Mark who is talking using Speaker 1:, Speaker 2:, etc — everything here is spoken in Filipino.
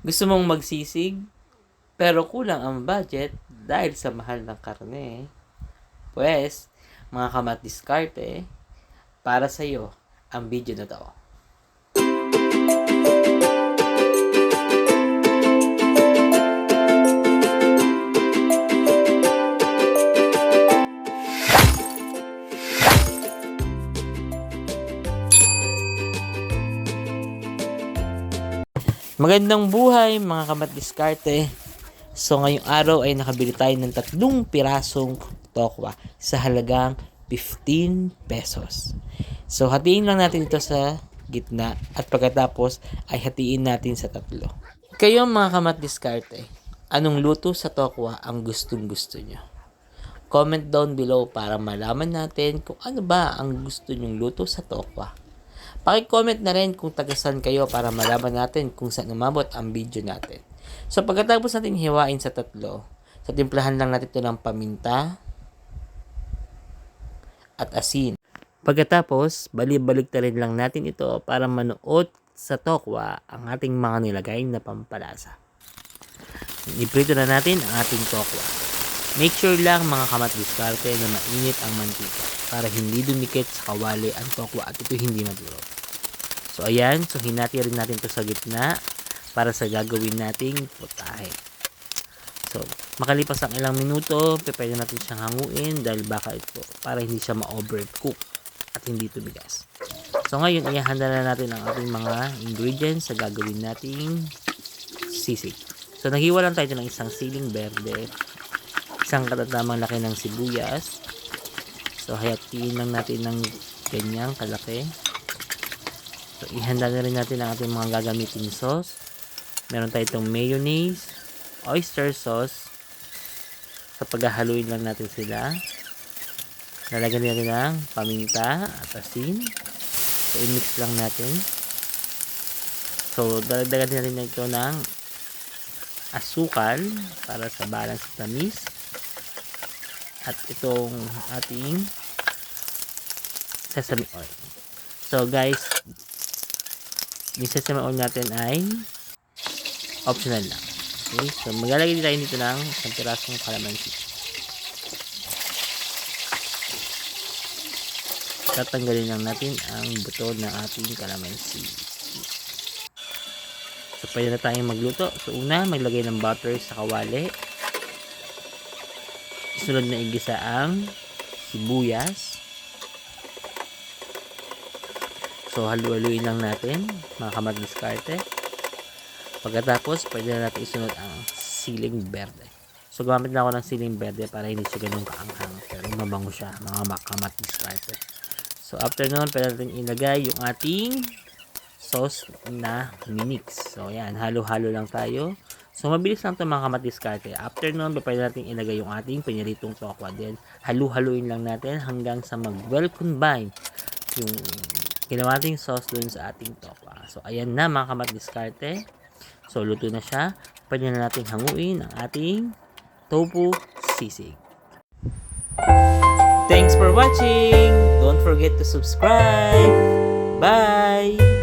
Speaker 1: Gusto mong magsisig, pero kulang ang budget dahil sa mahal ng karne? Pues, mga kamat-diskarte, para sa iyo ang video na to. Magandang buhay mga kamat-diskarte. So ngayong araw ay nakabili tayo ng 3 pirasong tokwa sa halagang 15 pesos. So hatiin lang natin ito sa gitna at pagkatapos ay hatiin natin sa 3. Kayo mga kamat-diskarte, anong luto sa tokwa ang gustong gusto nyo? Comment down below para malaman natin kung ano ba ang gusto nyong luto sa tokwa. Paki-comment na rin kung tagasan kayo para malaman natin kung saan umabot ang video natin. So pagkatapos natin hiwain sa 3, so timplahan lang natin ito ng paminta at asin. Pagkatapos, balik rin lang natin ito para manuot sa tokwa ang ating mga nilagay na pampalasa. Iprito na natin ang ating tokwa. Make sure lang mga kamat-diskarte na mainit ang mantika para hindi dumikit sa kawali ang tokwa at ito hindi madurog. So ayan, so hinati rin natin ito sa gitna para sa gagawin nating putahe. So makalipas ang ilang minuto, pwede natin siyang hanguin dahil baka ito para hindi siya ma-overcook at hindi tumigas. So ngayon, ihanda na natin ang ating mga ingredients sa gagawin nating sisig. So naghiwa lang tayo ng isang siling berde, isang katatamang laki ng sibuyas. So hayatiin lang natin ng ganyang kalaki. So ihanda na rin natin ang ating mga gagamitin sauce. Meron tayo itong mayonnaise, oyster sauce. So paghahaluin lang natin sila. Lalagyan natin ng paminta at asin. So i-mix lang natin. So dagdagan natin ito ng asukal para sa balance sa tamis. At itong ating sesame oil. So guys, yung sesame oil natin ay optional lang. Okay, so maglalagay tayo dito ng isang pirasong kalamansi. Tatanggalin lang natin ang buto ng ating kalamansi. So pwede na tayong magluto. So una, maglagay ng butter sa kawali. Sunod na igisa ang sibuyas. So halu-haluin lang natin mga kamat-diskarte. Pagkatapos pwede na natin isunod ang siling berde. So gumamit na ako ng siling berde para hindi siya ganun kaanghang, pero mabango siya mga kamat-diskarte. So after nun, pwede natin ilagay yung ating sauce na minix. So yan, halo-halo lang tayo. So mabilis lang ito mga kamat-diskarte. After nun, pwede natin ilagay yung ating piniritong tokwa din. Halu-haluin lang natin hanggang sa mag-well combine yung ginawa nating sauce dun sa ating tokwa. So ayan na mga kamat-diskarte. So luto na siya. Pwede na natin hanguin ang ating tofu sisig. Thanks for watching! Don't forget to subscribe! Bye!